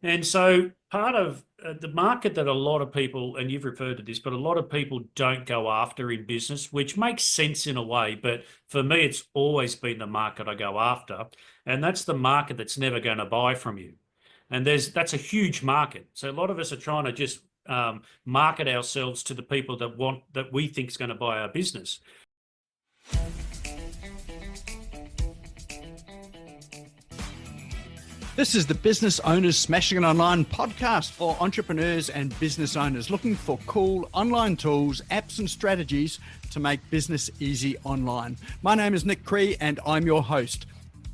And so part of the market that a lot of people, and you've referred to this, but a lot of people don't go after in business, which makes sense in a way. But for me, it's always been the market I go after. And that's the market that's never going to buy from you. And that's a huge market. So a lot of us are trying to just market ourselves to the people that we think is going to buy our business. This is the Business Owners Smashing It Online podcast for entrepreneurs and business owners looking for cool online tools, apps and strategies to make business easy online. My name is Nick Cree and I'm your host.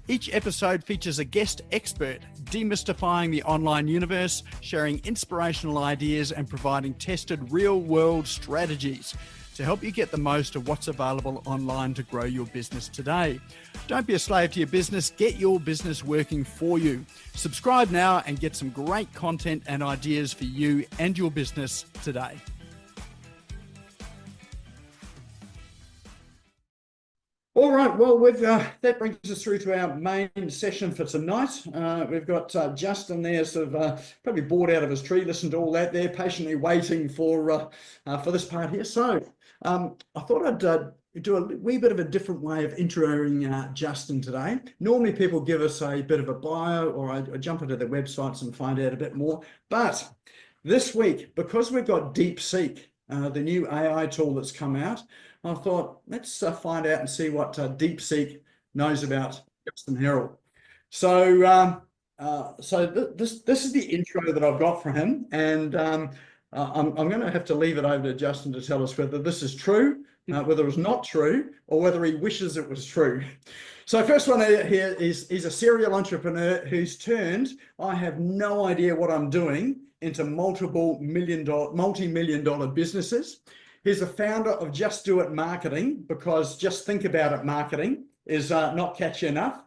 Each episode features a guest expert demystifying the online universe, sharing inspirational ideas and providing tested real-world strategies to help you get the most of what's available online to grow your business today. Don't be a slave to your business, get your business working for you. Subscribe now and get some great content and ideas for you and your business today. All right, well, that brings us through to our main session for tonight. We've got Justin there, sort of probably bored out of his tree, listened to all that there, patiently waiting for this part here. So I thought I'd do a wee bit of a different way of introing Justin today. Normally people give us a bit of a bio, or I jump into their websites and find out a bit more. But this week, because we've got DeepSeek, the new AI tool that's come out, I thought, let's find out and see what DeepSeek knows about Justin Herald. So, this is the intro that I've got for him, and I'm going to have to leave it over to Justin to tell us whether this is true, whether it's not true, or whether he wishes it was true. So first one here is he's a serial entrepreneur who's turned, I have no idea what I'm doing, into multi-million dollar businesses. He's the founder of Just Do It Marketing, because Just Think About It Marketing is not catchy enough.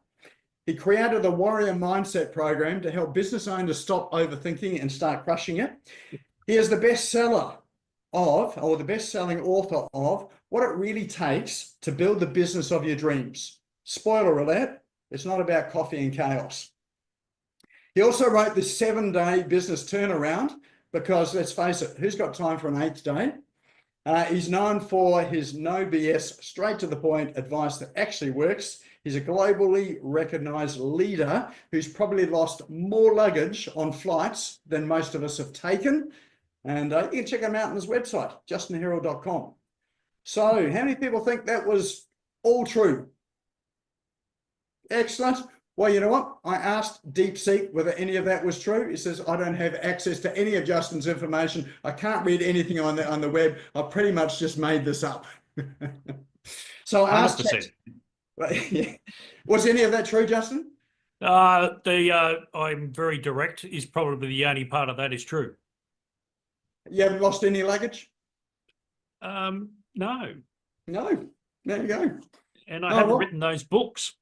He created the Warrior Mindset program to help business owners stop overthinking and start crushing it. He is the bestseller of, or the best-selling author of, What It Really Takes to Build the Business of Your Dreams. Spoiler alert, it's not about coffee and chaos. He also wrote the 7-day business turnaround, because let's face it, who's got time for an 8th day? He's known for his no BS, straight to the point advice that actually works. He's a globally recognized leader who's probably lost more luggage on flights than most of us have taken. And you can check him out on his website, justinherald.com. So how many people think that was all true? Excellent. Well, you know what? I asked DeepSeek whether any of that was true. He says, I don't have access to any of Justin's information. I can't read anything on the web. I pretty much just made this up. So I asked 100%. Was any of that true, Justin? I'm very direct, is probably the only part of that is true. You haven't lost any luggage? No. No. There you go. And I haven't written those books.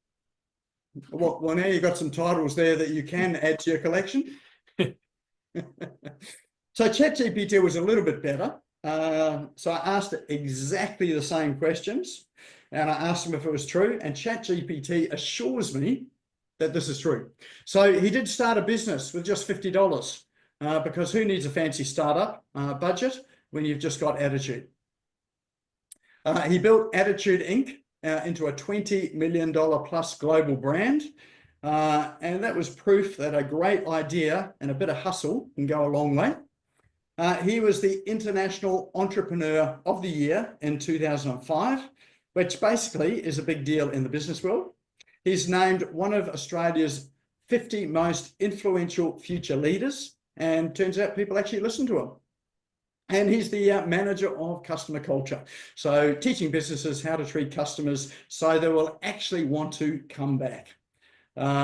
Well, now you've got some titles there that you can add to your collection. So ChatGPT was a little bit better. So I asked it exactly the same questions, and I asked him if it was true, and ChatGPT assures me that this is true. So he did start a business with just $50, because who needs a fancy startup budget when you've just got attitude? He built Attitude Inc. Into a $20 million plus global brand. And that was proof that a great idea and a bit of hustle can go a long way. He was the International Entrepreneur of the Year in 2005, which basically is a big deal in the business world. He's named one of Australia's 50 most influential future leaders, and turns out people actually listen to him. And he's the manager of customer culture. So teaching businesses how to treat customers so they will actually want to come back.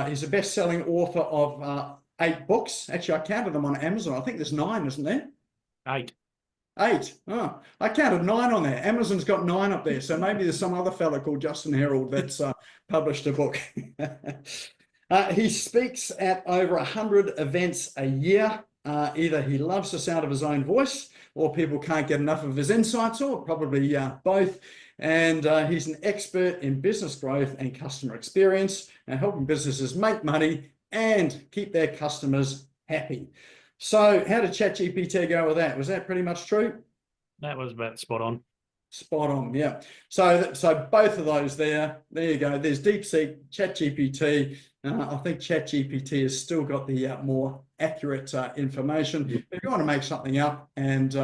He's a best-selling author of 8 books. Actually, I counted them on Amazon. I think there's 9, isn't there? 8. 8. Oh, I counted 9 on there. Amazon's got 9 up there. So maybe there's some other fella called Justin Herald that's published a book. He speaks at over 100 events a year. Either he loves the sound of his own voice, or people can't get enough of his insights, or probably both. And he's an expert in business growth and customer experience, and helping businesses make money and keep their customers happy. So how did ChatGPT go with that? Was that pretty much true? That was about spot on. Spot on, yeah. So both of those there you go. There's DeepSeek, ChatGPT. I think ChatGPT has still got the more accurate information. But if you want to make something up and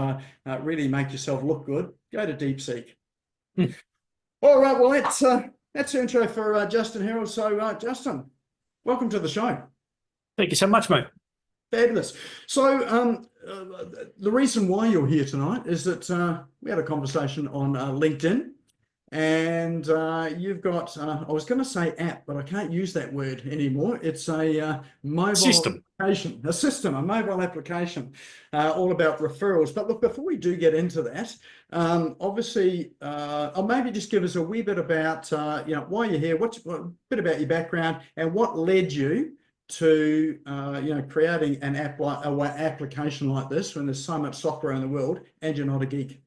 really make yourself look good, go to DeepSeek. All right, well, that's the intro for Justin Herald. So, Justin, welcome to the show. Thank you so much, mate. Fabulous. So the reason why you're here tonight is that we had a conversation on LinkedIn, and you've got, I was going to say app, but I can't use that word anymore. It's a mobile System. application, a mobile application, all about referrals. But look, before we do get into that, obviously, I'll maybe just give us a wee bit about, why you're here, a bit about your background and what led you to creating an application like this when there's so much software in the world and you're not a geek.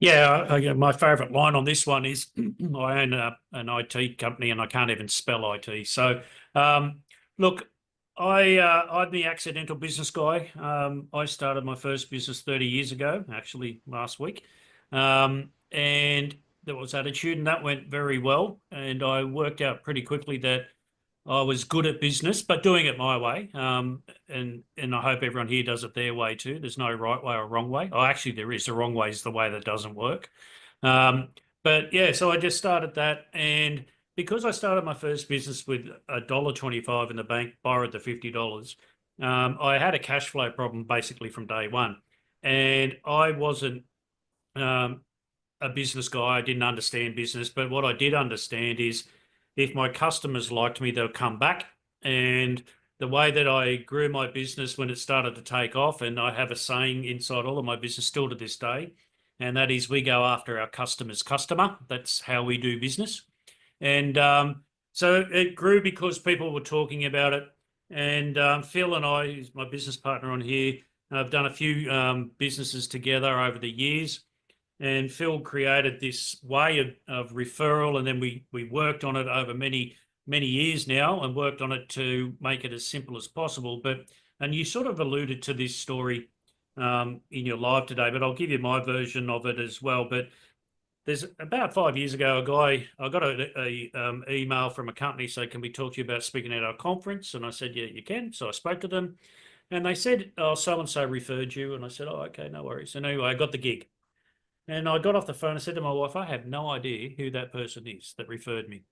Yeah, my favourite line on this one is I own an IT company and I can't even spell IT. So, look, I'm the accidental business guy. I started my first business 30 years ago, actually last week, and there was attitude, and that went very well. And I worked out pretty quickly that I was good at business, but doing it my way. And I hope everyone here does it their way too. There's no right way or wrong way. Oh, actually, there is. The wrong way is the way that doesn't work. But yeah, so I just started that. And because I started my first business with $1.25 in the bank, borrowed the $50, I had a cash flow problem basically from day one. And I wasn't a business guy. I didn't understand business. But what I did understand is if my customers liked me, they'll come back. And the way that I grew my business when it started to take off, and I have a saying inside all of my business still to this day, and that is we go after our customer's customer. That's how we do business. And so it grew because people were talking about it. And Phil and I, who's my business partner on here, have done a few businesses together over the years. And Phil created this way of referral, and then we worked on it over many years now, and worked on it to make it as simple as possible. And you sort of alluded to this story in your live today, but I'll give you my version of it as well. But there's about 5 years ago, I got a email from a company saying, "Can we talk to you about speaking at our conference?" And I said, "Yeah, you can." So I spoke to them, and they said, "Oh, so and so referred you," and I said, "Oh, okay, no worries." And anyway, I got the gig. And I got off the phone and said to my wife, I have no idea who that person is that referred me.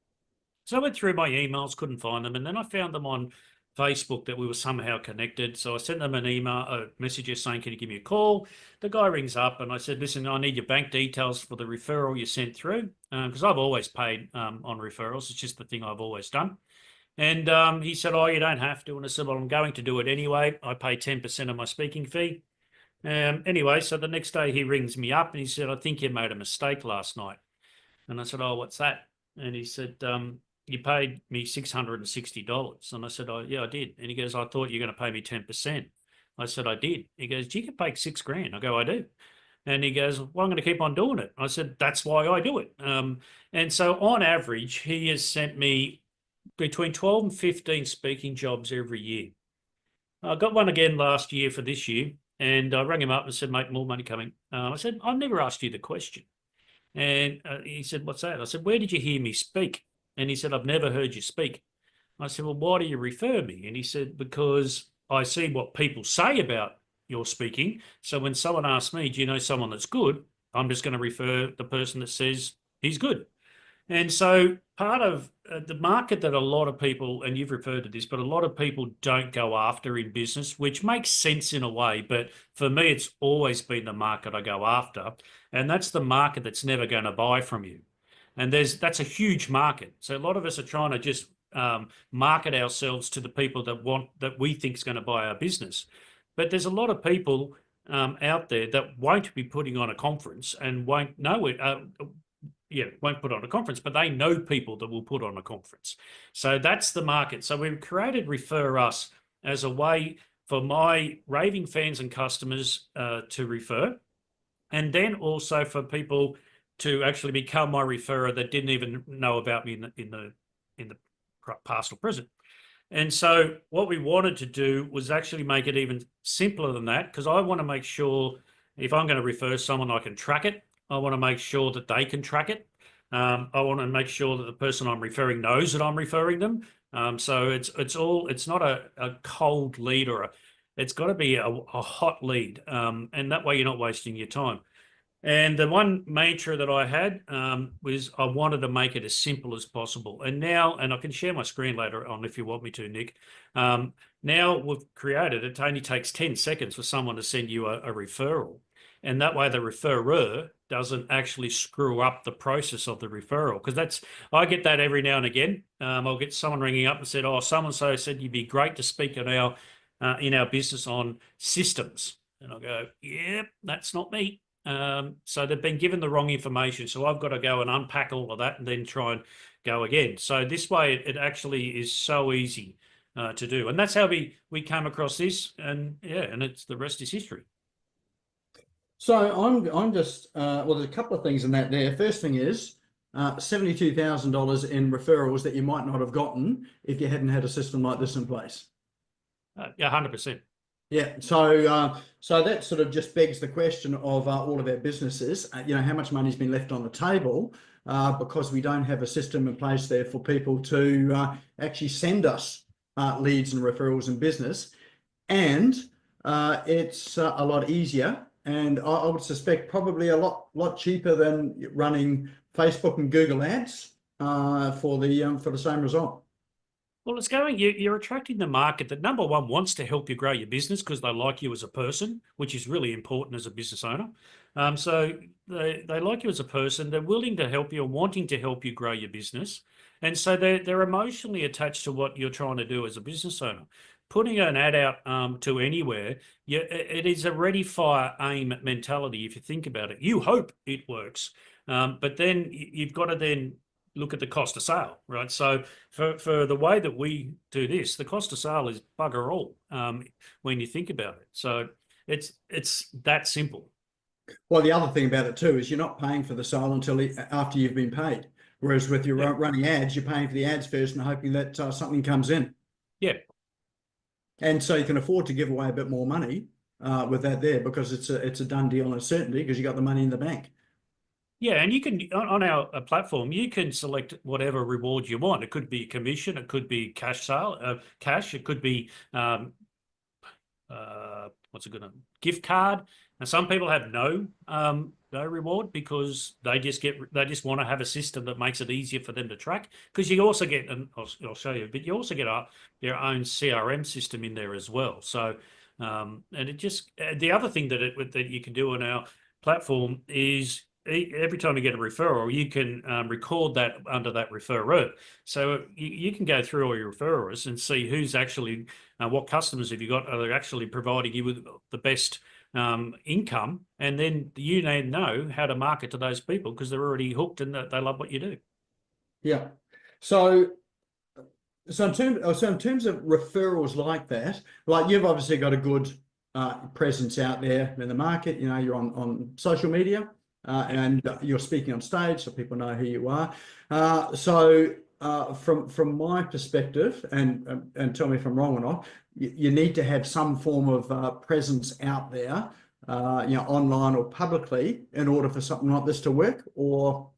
So I went through my emails, couldn't find them. And then I found them on Facebook that we were somehow connected. So I sent them an email, a message saying, "Can you give me a call?" The guy rings up and I said, "Listen, I need your bank details for the referral you sent through." Because I've always paid on referrals. It's just the thing I've always done. And he said, "Oh, you don't have to." And I said, "Well, I'm going to do it anyway. I pay 10% of my speaking fee." Anyway, so the next day he rings me up and he said, "I think you made a mistake last night." And I said, "Oh, what's that?" And he said, "You paid me $660. And I said, "Oh, yeah, I did." And he goes, "I thought you were going to pay me 10%. I said, "I did." He goes, "Do you get paid $6,000? I go, "I do." And he goes, "Well, I'm going to keep on doing it." I said, "That's why I do it." And so on average, he has sent me between 12 and 15 speaking jobs every year. I got one again last year for this year. And I rang him up and said, "Mate, more money coming." I said, "I've never asked you the question." And he said, "What's that?" I said, "Where did you hear me speak?" And he said, "I've never heard you speak." I said, "Well, why do you refer me?" And he said, "Because I see what people say about your speaking. So when someone asks me, 'Do you know someone that's good?' I'm just going to refer the person that says he's good." And so part of the market that a lot of people, and you've referred to this, but a lot of people don't go after in business, which makes sense in a way. But for me, it's always been the market I go after. And that's the market that's never going to buy from you. And that's a huge market. So a lot of us are trying to just market ourselves to the people that we think is going to buy our business. But there's a lot of people out there that won't be putting on a conference and won't know it. Won't put on a conference, but they know people that will put on a conference. So that's the market. So we've created Refer Us as a way for my raving fans and customers to refer, and then also for people to actually become my referrer that didn't even know about me in the past or present. And so what we wanted to do was actually make it even simpler than that, because I want to make sure if I'm going to refer someone, I can track it. I want to make sure that they can track it. I want to make sure that the person I'm referring knows that I'm referring them. So it's not a cold lead it's got to be a hot lead. And that way you're not wasting your time. And the one mantra that I had was I wanted to make it as simple as possible. And now, and I can share my screen later on if you want me to, Nick. Now we've created, it only takes 10 seconds for someone to send you a referral. And that way the referrer doesn't actually screw up the process of the referral. Because I get that every now and again. I'll get someone ringing up and said, oh, so-and-so said you'd be great to speak in our business on systems. And I'll go, yep, that's not me. So they've been given the wrong information. So I've got to go and unpack all of that and then try and go again. So this way it actually is so easy to do. And that's how we came across this. And yeah, and the rest is history. So I'm just, well, there's a couple of things in that there. First thing is $72,000 in referrals that you might not have gotten if you hadn't had a system like this in place. Yeah, 100%. Yeah, so that sort of just begs the question of all of our businesses, how much money's been left on the table because we don't have a system in place there for people to actually send us leads and referrals in business. And it's a lot easier, and I would suspect probably a lot cheaper than running Facebook and Google ads for the same result. Well, you're attracting the market that, number one, wants to help you grow your business because they like you as a person, which is really important as a business owner. So they like you as a person. They're willing to help you and wanting to help you grow your business. And so they're emotionally attached to what you're trying to do as a business owner. Putting an ad out to anywhere, it is a ready, fire, aim mentality if you think about it. You hope it works, but then you've got to then look at the cost of sale, right? So for the way that we do this, the cost of sale is bugger all when you think about it. So it's that simple. Well, the other thing about it too is you're not paying for the sale until after you've been paid. Whereas with your running ads, you're paying for the ads first and hoping that something comes in. Yeah. And so you can afford to give away a bit more money with that there because it's a done deal and a certainty because you got the money in the bank. Yeah, and you can, on our platform, you can select whatever reward you want. It could be commission, it could be cash, it could be what's a good one? Gift card. And some people have no reward because they just want to have a system that makes it easier for them to track. Because you also get, and I'll show you, but you also get your own CRM system in there as well. So, and it just the other thing that you can do on our platform is, every time you get a referral, you can record that under that referrer. So you can go through all your referrers and see who's actually, what customers have you got, are they actually providing you with the best income, and then you know how to market to those people because they're already hooked and they love what you do. Yeah. So in terms of referrals like that, like you've obviously got a good presence out there in the market. You're on social media. And you're speaking on stage, so people know who you are. From my perspective, and tell me if I'm wrong or not, you need to have some form of presence out there, online or publicly, in order for something like this to work. Or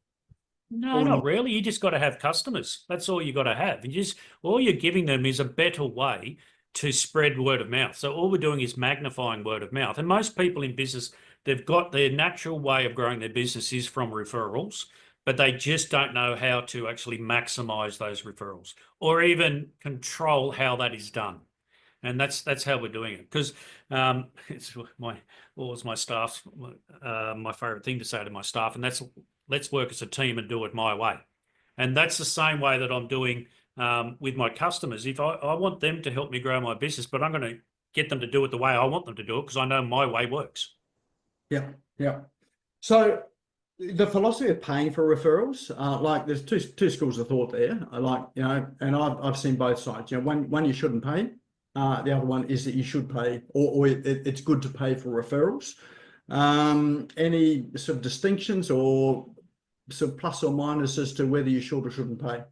no, not really. You just got to have customers. That's all you got to have. All you're giving them is a better way to spread word of mouth. So all we're doing is magnifying word of mouth. And most people in business, they've got their natural way of growing their business is from referrals, but they just don't know how to actually maximize those referrals or even control how that is done. And that's how we're doing it. Because it's always my staff's my favorite thing to say to my staff, and that's, let's work as a team and do it my way. And that's the same way that I'm doing with my customers. If I want them to help me grow my business, but I'm going to get them to do it the way I want them to do it because I know my way works. Yeah. So the philosophy of paying for referrals, like there's two schools of thought there. And I've seen both sides. One you shouldn't pay. The other one is that you should pay, or it's good to pay for referrals. Any sort of distinctions or sort of plus or minus as to whether you should or shouldn't pay?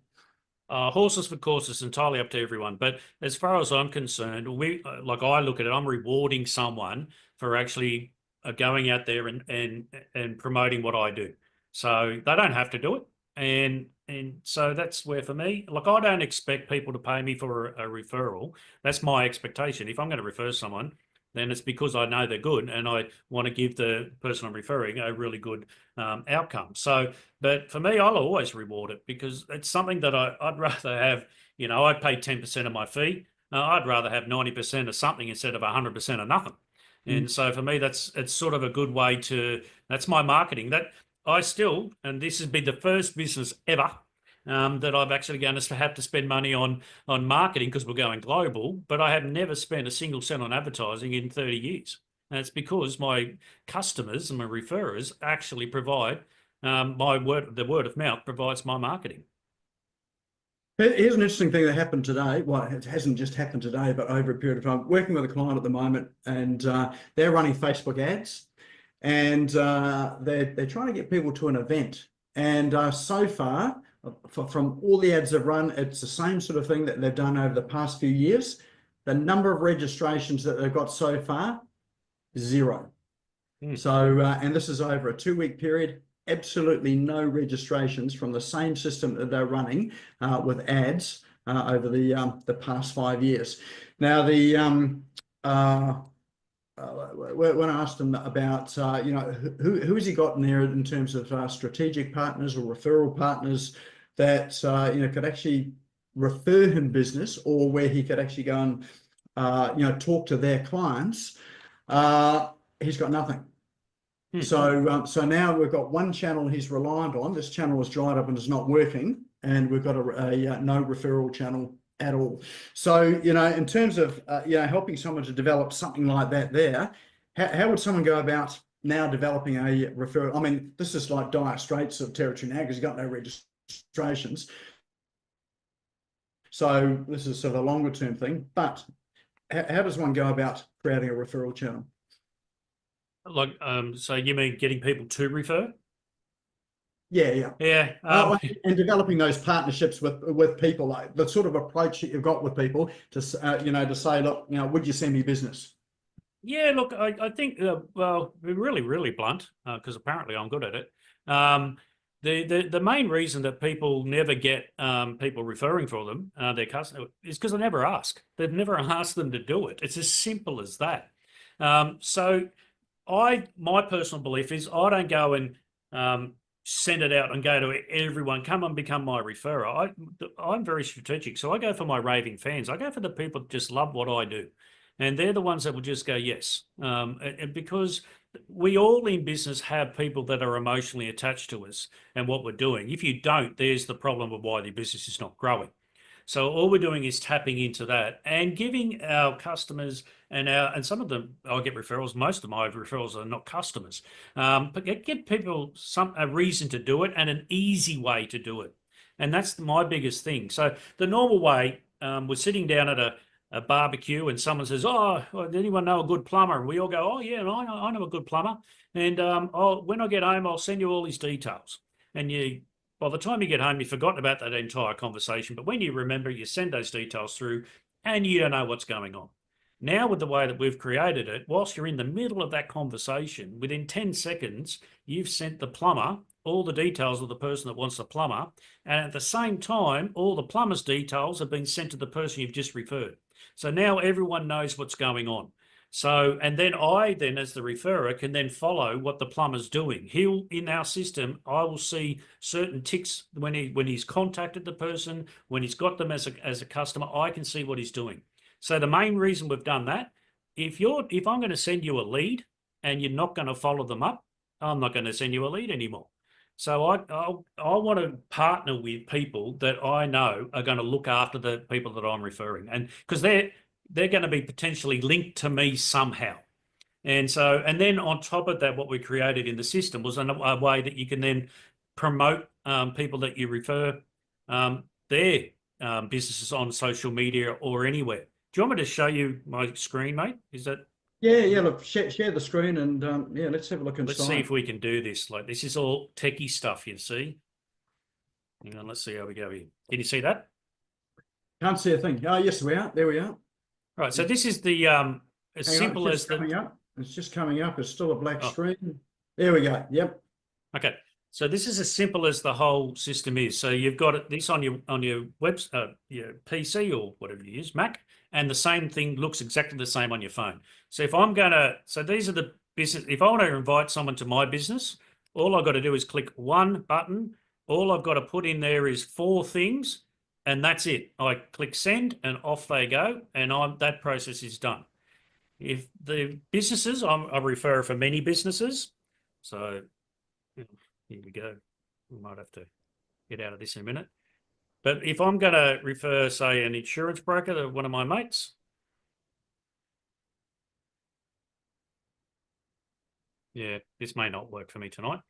Horses for courses, entirely up to everyone. But as far as I'm concerned, like I look at it, I'm rewarding someone for actually going out there and promoting what I do. So they don't have to do it, and so that's where for me, like I don't expect people to pay me for a referral. That's my expectation. If I'm going to refer someone, then it's because I know they're good and I want to give the person I'm referring a really good outcome. So, but for me, I'll always reward it because it's something that I'd rather have. I pay 10% of my fee. I'd rather have 90% of something instead of 100% of nothing. And so for me, it's sort of a good way that's my marketing. That I still, and this has been the first business ever that I've actually going to have to spend money on marketing because we're going global, but I have never spent a single cent on advertising in 30 years. And it's because my customers and my referrers actually provide the word of mouth provides my marketing. Here's an interesting thing that happened today. Well, it hasn't just happened today, but over a period of time. Working with a client at the moment, and they're running Facebook ads, and they're trying to get people to an event. And so far, from all the ads they've run, it's the same sort of thing that they've done over the past few years. The number of registrations that they've got so far, 0. So, and this is over a 2-week period. Absolutely no registrations from the same system that they're running with ads over the past 5 years. Now, when I asked them about who has he got in there in terms of strategic partners or referral partners that could actually refer him business, or where he could actually go and talk to their clients, he's got nothing. So now we've got one channel he's reliant on. This channel is dried up and is not working, and we've got a no referral channel at all. So in terms of helping someone to develop something like that, how would someone go about now developing a referral? I mean, this is like dire straits of territory now because you've got no registrations. So this is sort of a longer term thing. But how does one go about creating a referral channel? Like, so you mean getting people to refer? Yeah. And developing those partnerships with people, like the sort of approach that you've got with people to to say, look, would you send me business? Yeah, look, I think well, we're really blunt because apparently I'm good at it. The main reason that people never get people referring for them, their customer, is because they never ask. They've never asked them to do it. It's as simple as that. So my personal belief is I don't go and send it out and go to everyone, come and become my referrer. I'm very strategic. So I go for my raving fans. I go for the people that just love what I do. And they're the ones that will just go, yes. And because we all in business have people that are emotionally attached to us and what we're doing. If you don't, there's the problem of why the business is not growing. So all we're doing is tapping into that and giving our customers and some of them, I'll get referrals. Most of my referrals are not customers, but give people a reason to do it and an easy way to do it. And that's my biggest thing. So the normal way, we're sitting down at a barbecue and someone says, oh, does anyone know a good plumber? And we all go, oh yeah, I know a good plumber. And when I get home, I'll send you all his details. And by the time you get home, you've forgotten about that entire conversation. But when you remember, you send those details through and you don't know what's going on. Now, with the way that we've created it, whilst you're in the middle of that conversation, within 10 seconds, you've sent the plumber all the details of the person that wants the plumber. And at the same time, all the plumber's details have been sent to the person you've just referred. So now everyone knows what's going on. So, and then I as the referrer can then follow what the plumber's doing. In our system, I will see certain ticks when he's contacted the person, when he's got them as a customer, I can see what he's doing. So the main reason we've done that, if I'm going to send you a lead and you're not going to follow them up, I'm not going to send you a lead anymore. So I want to partner with people that I know are going to look after the people that I'm referring, and because they're going to be potentially linked to me somehow. And then on top of that, what we created in the system was a way that you can then promote people that you refer their businesses on social media or anywhere. Do you want me to show you my screen, mate? Is that? Yeah. Look, share the screen and let's have a look inside. Let's see if we can do this. Like, this is all techie stuff, you see. Hang on, let's see how we go here. Can you see that? Can't see a thing. Oh, yes, we are. There we are. Right. So this is the as Hang on, simple it's as just coming the. up. It's just coming up. It's still a black Oh, screen. There we go. Yep. okay. So this is as simple as the whole system is. So you've got this on your your PC or whatever you use, Mac, and the same thing looks exactly the same on your phone. So if I'm gonna, so these are the business. If I want to invite someone to my business, all I've got to do is click one button. All I've got to put in there is 4 things, and that's it. I click send, and off they go, and that process is done. If the businesses, I'm a referrer for many businesses, so. Here we go. We might have to get out of this in a minute. But if I'm going to refer, say, an insurance broker to one of my mates, yeah, this may not work for me tonight.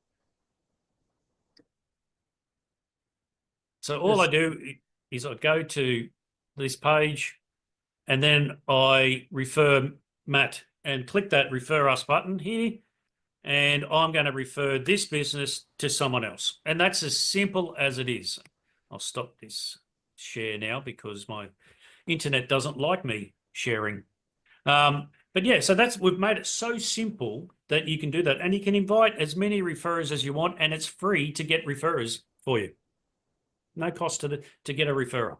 So all I do is I go to this page and then I refer Matt and click that refer us button here. And I'm going to refer this business to someone else. And that's as simple as it is. I'll stop this share now because my internet doesn't like me sharing. But yeah, so we've made it so simple that you can do that. And you can invite as many referrers as you want, and it's free to get referrers for you. No cost to get a referrer.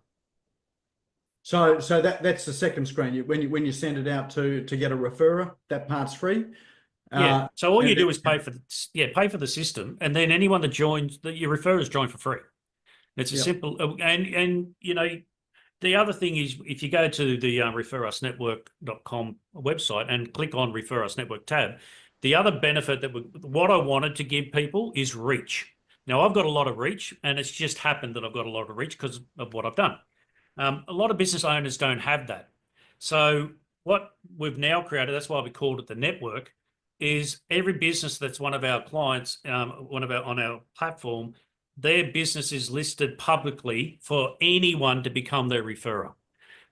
So that's the second screen. When you send it out to get a referrer, that part's free. Yeah. So all you do is pay for the system, and then anyone that joins, your referrers join for free. It's a simple and you know, the other thing is if you go to the referrusnetwork.com website and click on Refer Us Network tab, the other benefit what I wanted to give people is reach. Now I've got a lot of reach, and it's just happened that I've got a lot of reach because of what I've done. A lot of business owners don't have that. So what we've now created, that's why we called it the network, is every business that's one of our clients, on our platform, their business is listed publicly for anyone to become their referrer.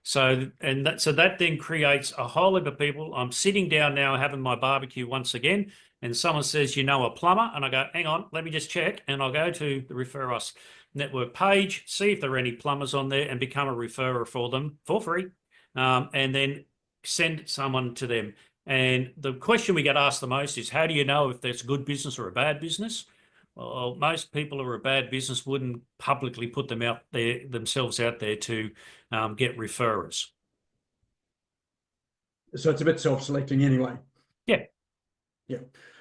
So that then creates a whole heap of people. I'm sitting down now having my barbecue once again, and someone says, you know, a plumber, and I go, hang on, let me just check, and I'll go to the Refer Us Network page, see if there are any plumbers on there, and become a referrer for them for free, and then send someone to them. And the question we get asked the most is, how do you know if there's a good business or a bad business? Well, most people who are a bad business wouldn't publicly put themselves out there to get referrers. So it's a bit self-selecting anyway. Yeah. Yeah.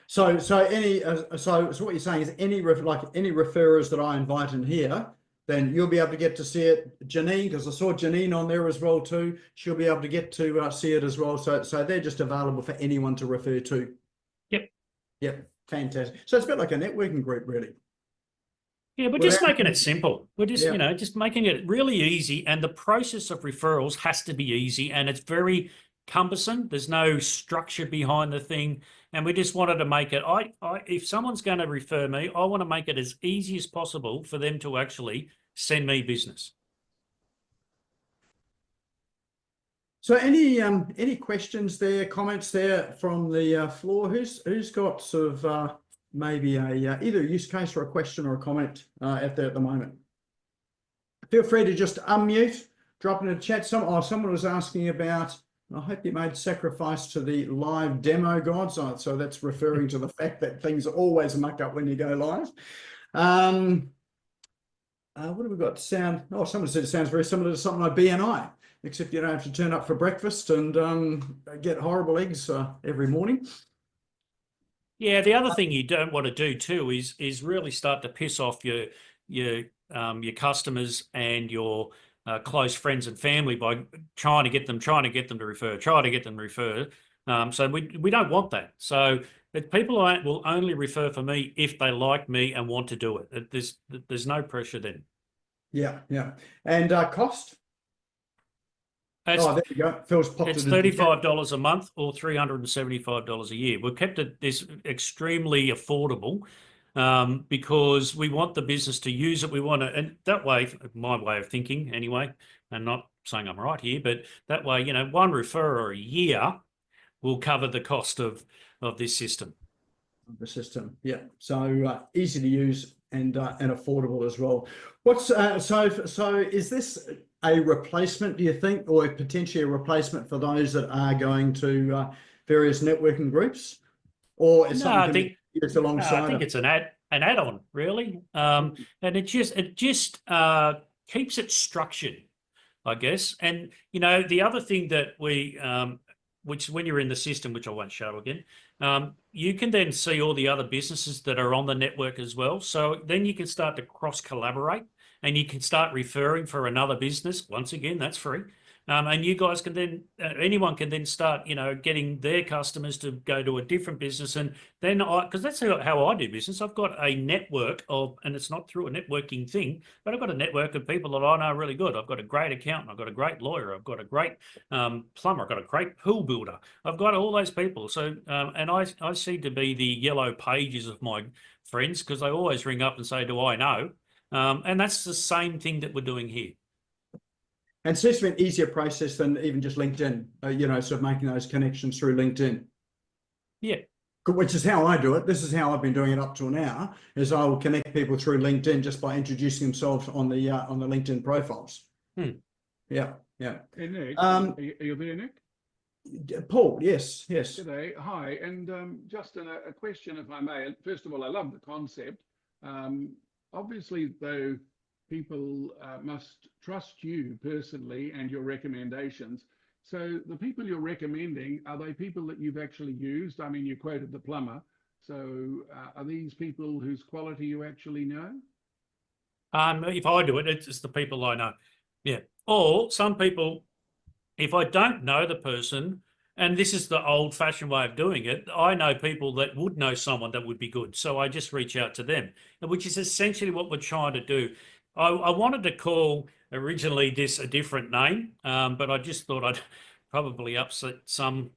So what you're saying is any referrers that I invite in here, then you'll be able to get to see it. Janine, because I saw Janine on there as well too. She'll be able to get to see it as well. So they're just available for anyone to refer to. Yep. Yep. Fantastic. So it's a bit like a networking group, really. Yeah, we're just making it simple. We're just, just making it really easy. And the process of referrals has to be easy, and it's very cumbersome. There's no structure behind the thing. And we just wanted to make it, if someone's going to refer me, I want to make it as easy as possible for them to actually send me business. So any questions there, comments there from the floor? Who's got sort of maybe either a use case or a question or a comment out there at the moment? Feel free to just unmute, drop in the chat. Someone was asking about, I hope you made sacrifice to the live demo gods. So that's referring to the fact that things always muck up when you go live. What have we got? Someone said it sounds very similar to something like BNI, except you don't have to turn up for breakfast and get horrible eggs every morning. Yeah, the other thing you don't want to do too is really start to piss off your customers and your close friends and family by trying to get them to refer. So we don't want that. So people will only refer for me if they like me and want to do it. There's no pressure then. Yeah. And cost? There you go. Phil's popped it's it $35 a month or $375 a year. We've kept this extremely affordable because we want the business to use it. We want to, and that way, my way of thinking anyway, and not saying I'm right here, but that way, one referrer a year will cover the cost of this system. The system, yeah. So easy to use and affordable as well. What's so is this a replacement, do you think, or potentially a replacement for those that are going to various networking groups, or is No, something I can think be used no, I alongside think it? it's an add-on, really. And it just keeps it structured, I guess. And the other thing that which when you're in the system, which I won't show again, you can then see all the other businesses that are on the network as well. So then you can start to cross collaborate, and you can start referring for another business. Once again, that's free. And you guys can then, anyone can then start, getting their customers to go to a different business. And then because that's how I do business. I've got a network and it's not through a networking thing, but I've got a network of people that I know really good. I've got a great accountant. I've got a great lawyer. I've got a great plumber. I've got a great pool builder. I've got all those people. So, and I seem to be the yellow pages of my friends because they always ring up and say, do I know? And that's the same thing that we're doing here. And so it's an easier process than even just LinkedIn, sort of making those connections through LinkedIn. Yeah. Which is how I do it. This is how I've been doing it up till now, is I will connect people through LinkedIn just by introducing themselves on the LinkedIn profiles. Yeah. Hey, Nick, Um, are you there, Nick? Paul, yes. G'day, hi. And Justin, a question, if I may. First of all, I love the concept. Obviously, though, people must trust you personally and your recommendations. So the people you're recommending, are they people that you've actually used? I mean, you quoted the plumber. So are these people whose quality you actually know? If I do it, it's the people I know. Yeah. Or some people, if I don't know the person, and this is the old-fashioned way of doing it, I know people that would know someone that would be good. So I just reach out to them, which is essentially what we're trying to do. I wanted to call originally this a different name, but I just thought I'd probably upset some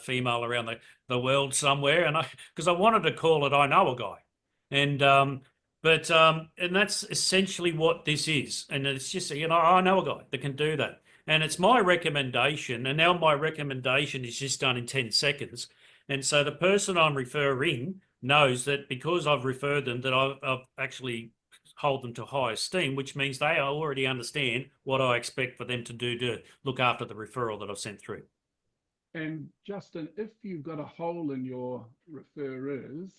female around the world somewhere, and because I wanted to call it I Know a Guy. And and that's essentially what this is. And it's just, I know a guy that can do that. And it's my recommendation. And now my recommendation is just done in 10 seconds. And so the person I'm referring knows that because I've referred them, that I've actually hold them to high esteem, which means they already understand what I expect for them to do to look after the referral that I've sent through. And Justin, if you've got a hole in your referrers,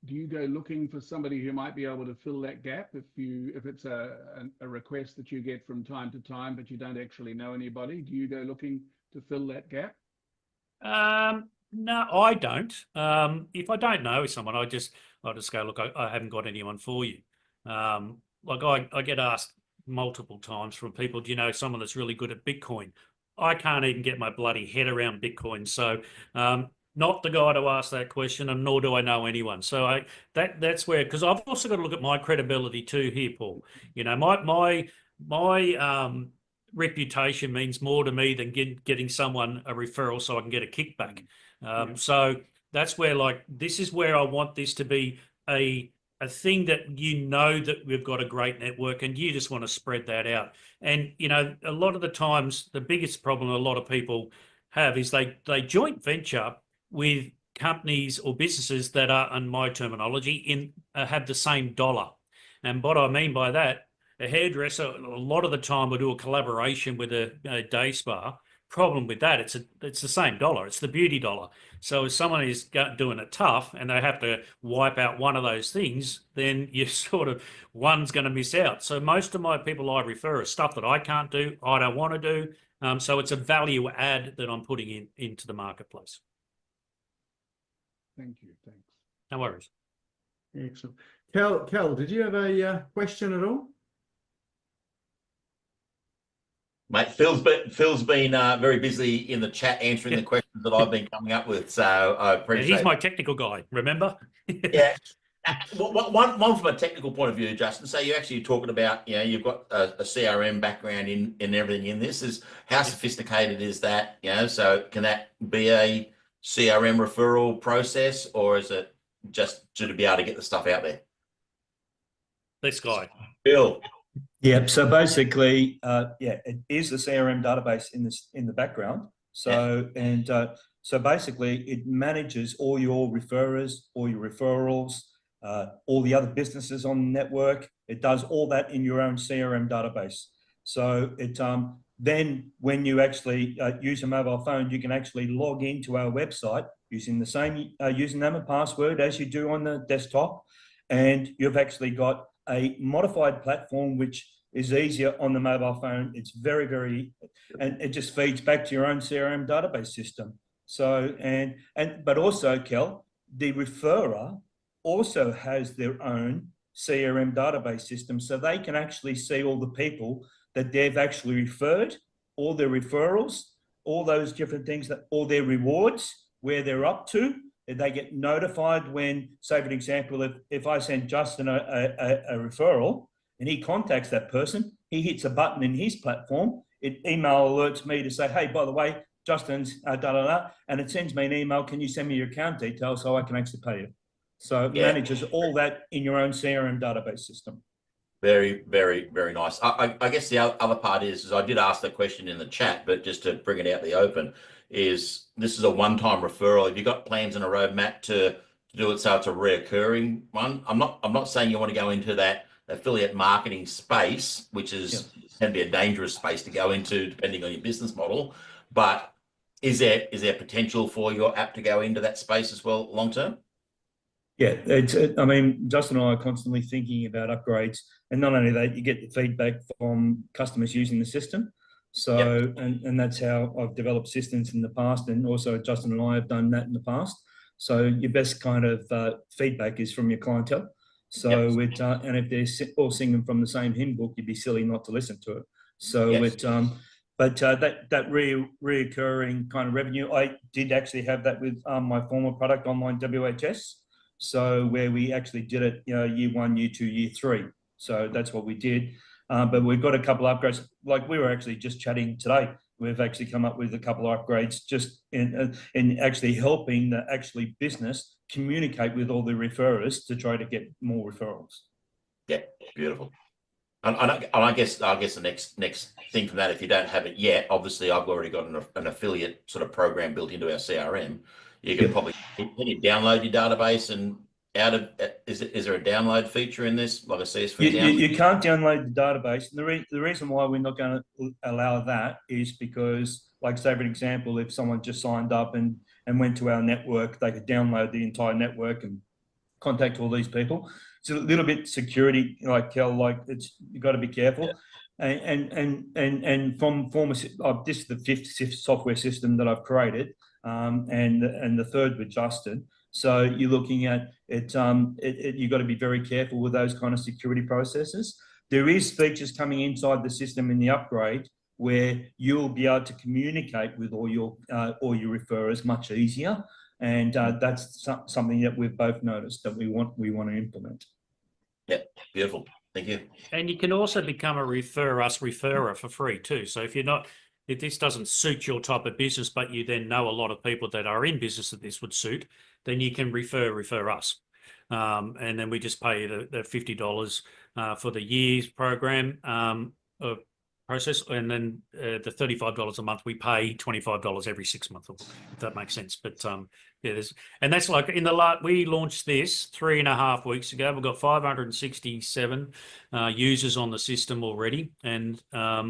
do you go looking for somebody who might be able to fill that gap if it's a request that you get from time to time, but you don't actually know anybody? Do you go looking to fill that gap? No, I don't. If I don't know someone, I'll just go, look, I haven't got anyone for you. Like I get asked multiple times from people, do you know someone that's really good at Bitcoin? I can't even get my bloody head around Bitcoin. So not the guy to ask that question, and nor do I know anyone. So that's where, because I've also got to look at my credibility too here, Paul. My reputation means more to me than getting someone a referral so I can get a kickback. So that's where, this is where I want this to be a thing that that we've got a great network, and you just want to spread that out. And a lot of the times the biggest problem a lot of people have is they joint venture with companies or businesses that are, in my terminology, have the same dollar. And what I mean by that, a hairdresser a lot of the time will do a collaboration with a day spa. Problem with that, it's the same dollar. It's the beauty dollar. So if someone is doing it tough and they have to wipe out one of those things, then you one's going to miss out. So most of my people I refer are stuff that I can't do, I don't want to do. So it's a value add that I'm putting into the marketplace. Thank you. Thanks. No worries. Excellent. Cal, did you have a question at all? Mate, Phil's been very busy in the chat answering the questions that I've been coming up with, so I appreciate he's my technical guy, remember? Yeah. One from a technical point of view, Justin. So you're actually talking about, you've got a CRM background in everything in this. Is how sophisticated is that? So can that be a CRM referral process, or is it just to be able to get the stuff out there? This guy. Phil. Yeah, so basically, it is a CRM database in the background. So so basically, it manages all your referrers, all your referrals, all the other businesses on the network. It does all that in your own CRM database. So then when you actually use a mobile phone, you can actually log into our website using the same username and password as you do on the desktop. And you've actually got a modified platform, which is easier on the mobile phone. It's very, very, and it just feeds back to your own CRM database system. So, but also, Kel, the referrer also has their own CRM database system. So they can actually see all the people that they've actually referred, all their referrals, all those different things, that all their rewards, where they're up to. They get notified when, say, for example, if I send Justin a referral and he contacts that person, he hits a button in his platform, it email alerts me to say, hey, by the way, Justin's and it sends me an email, can you send me your account details so I can actually pay you? So it manages all that in your own CRM database system. Very, very, very nice. I guess the other part is I did ask that question in the chat, but just to bring it out the open, is this is a one-time referral. Have you got plans and a roadmap to do it so it's a reoccurring one? I'm not saying you want to go into that affiliate marketing space, which is can be a dangerous space to go into depending on your business model, but is there potential for your app to go into that space as well long term? Yeah, I mean, Justin and I are constantly thinking about upgrades, and not only that, you get the feedback from customers using the system. So, and that's how I've developed systems in the past, and also Justin and I have done that in the past. So your best kind of feedback is from your clientele. So and if they're all singing from the same hymn book, you'd be silly not to listen to it. So that reoccurring kind of revenue, I did actually have that with my former product, Online WHS. So where we actually did it, year 1, year 2, year 3. So that's what we did. But we've got a couple of upgrades. Like we were actually just chatting today. We've actually come up with a couple of upgrades just in actually helping the actually business communicate with all the referrers to try to get more referrals. Yeah, beautiful. And I guess the next thing from that, if you don't have it yet, obviously I've already got an affiliate sort of program built into our CRM. You can probably can you download your database and is there a download feature in this, like a CSV download? You can't download the database. And the reason why we're not going to allow that is because, like, say, for example, if someone just signed up and went to our network, they could download the entire network and contact all these people. It's a little bit security, like Kel, like you've got to be careful. And from former, this is the 5th software system that I've created, and the 3rd with Justin. So you're looking at it, you've got to be very careful with those kind of security processes. There is features coming inside the system in the upgrade where you'll be able to communicate with all your referrers much easier. And that's something that we've both noticed that we want to implement. Yeah, beautiful. Thank you. And you can also become a referrer for free too. So if this doesn't suit your type of business, but you then know a lot of people that are in business that this would suit, then you can refer us. And then we just pay you the $50 for the year's program process, and then the $35 a month we pay $25 every 6 months, if that makes sense. But and that's like we launched this 3.5 weeks ago. We've got 567 users on the system already, and a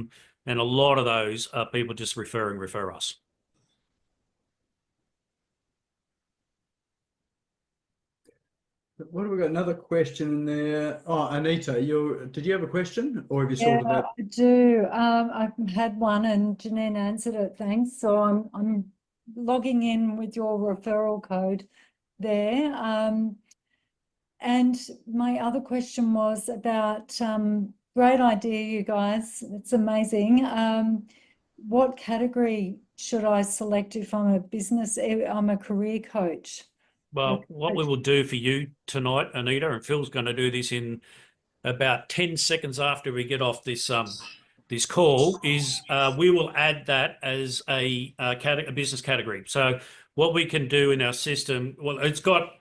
lot of those are people just refer us. What have we got? Another question in there. Oh, Anita, did you have a question, or have you sorted that? I do. I've had one, and Janine answered it. Thanks. So I'm logging in with your referral code there. And my other question was about great idea, you guys. It's amazing. What category should I select if I'm a career coach? Well, what we will do for you tonight, Anita, and Phil's going to do this in about 10 seconds after we get off this this call, is we will add that as a business category. So what we can do in our system, well, it's got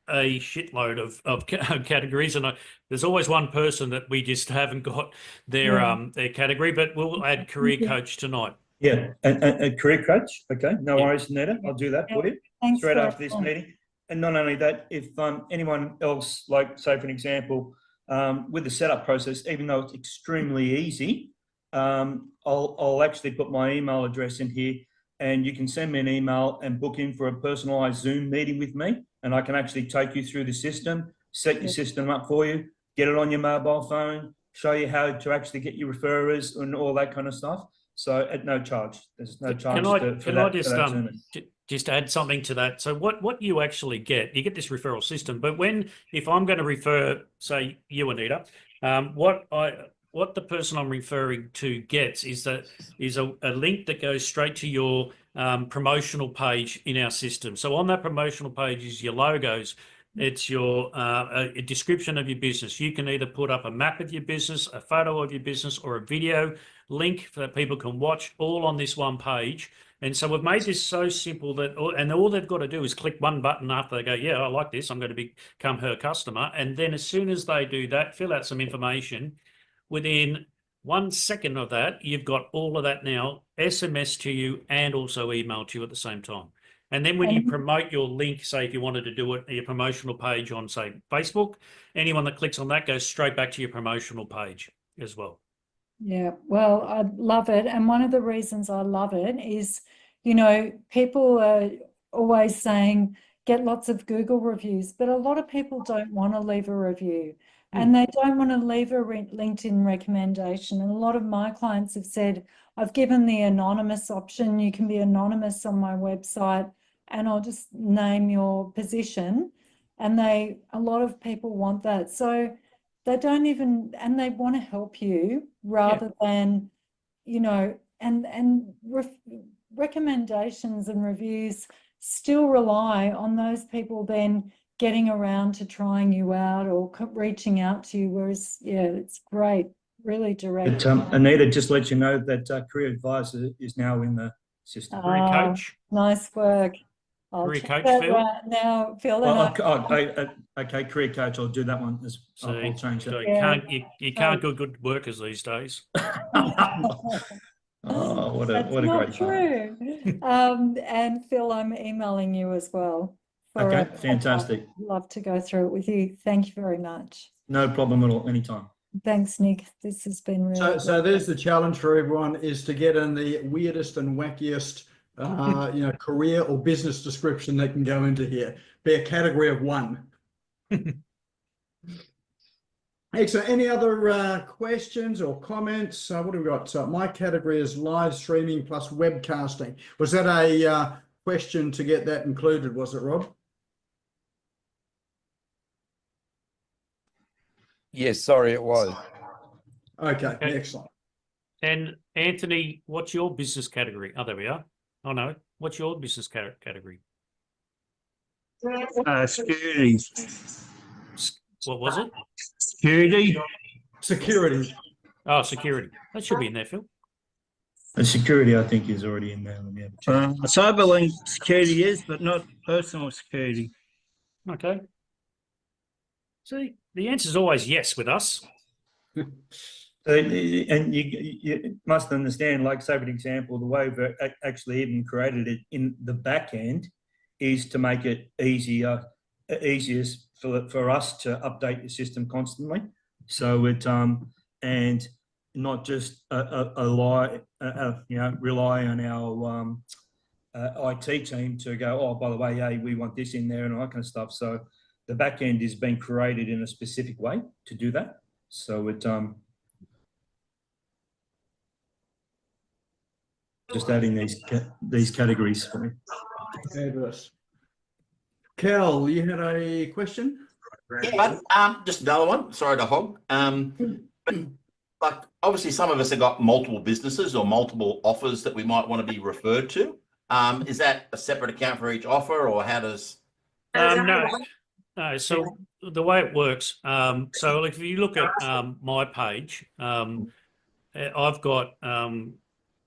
a shitload of categories, and there's always one person that we just haven't got their category, but we'll add career coach tonight. Yeah, and career coach. Okay, no worries, Anita. I'll do that for you straight after this meeting. And not only that, if anyone else, like, say, for an example, with the setup process, even though it's extremely easy, I'll actually put my email address in here, and you can send me an email and book in for a personalised Zoom meeting with me, and I can actually take you through the system, set your system up for you, get it on your mobile phone, show you how to actually get your referrers and all that kind of stuff. So at no charge. There's no charge for that service. Just add something to that? So what you actually get, you get this referral system, but if I'm going to refer, say you, Anita, what the person I'm referring to gets is a link that goes straight to your promotional page in our system. So on that promotional page is your logos. It's your a description of your business. You can either put up a map of your business, a photo of your business, or a video link that people can watch all on this one page. And so we've made this so simple that, and all they've got to do is click one button after they go, yeah, I like this, I'm going to become her customer. And then as soon as they do that, fill out some information, within 1 second of that, you've got all of that now SMS to you and also email to you at the same time. And then when you promote your link, say if you wanted to do it, your promotional page on, say, Facebook, anyone that clicks on that goes straight back to your promotional page as well. Yeah, well, I love it. And one of the reasons I love it is, people are always saying, get lots of Google reviews, but a lot of people don't want to leave a review and they don't want to leave a LinkedIn recommendation. And a lot of my clients have said, I've given the anonymous option. You can be anonymous on my website and I'll just name your position. And a lot of people want that. So they don't even, and they want to help you rather than, recommendations and reviews still rely on those people then getting around to trying you out or reaching out to you. Whereas, it's great, really direct. But, Anita, just let you know that Career Advisor is now in the system. Career Coach. Nice work. Career Coach, Phil. Right now, Phil. Okay, Career Coach. I'll do that one. I'll change that. So you can't do good workers these days. Oh, what a That's great true. And Phil, I'm emailing you as well. Okay, fantastic. I'd love to go through it with you. Thank you very much. No problem at all. Anytime. Thanks, Nick. This has been really So there's the challenge for everyone, is to get in the weirdest and wackiest career or business description that can go into here. Be a category of one. Excellent. Any other questions or comments? What have we got? My category is live streaming plus webcasting. Was that a question to get that included, was it, Rob? Yes, sorry, it was. Okay, excellent. And Anthony, what's your business category? Oh, there we are. Oh, no. What's your business category? Security. What was it? Security. Security. Oh, security. That should be in there, Phil. And security, I think, is already in there. Cyberlink security is, but not personal security. Okay. See, the answer is always yes with us. And you must understand, like, say, for example, the way we've actually even created it in the back end is to make it easiest for us to update the system constantly. So it and not just rely on our IT team to go, oh, by the way, hey, we want this in there and all that kind of stuff. So the back end is being created in a specific way to do that. So it just adding these categories for me. Fabulous. Cal, you had a question? Yeah, just another one. Sorry to hog. Like, obviously, some of us have got multiple businesses or multiple offers that we might want to be referred to. Is that a separate account for each offer, or how does? No. So the way it works, so if you look at my page, I've got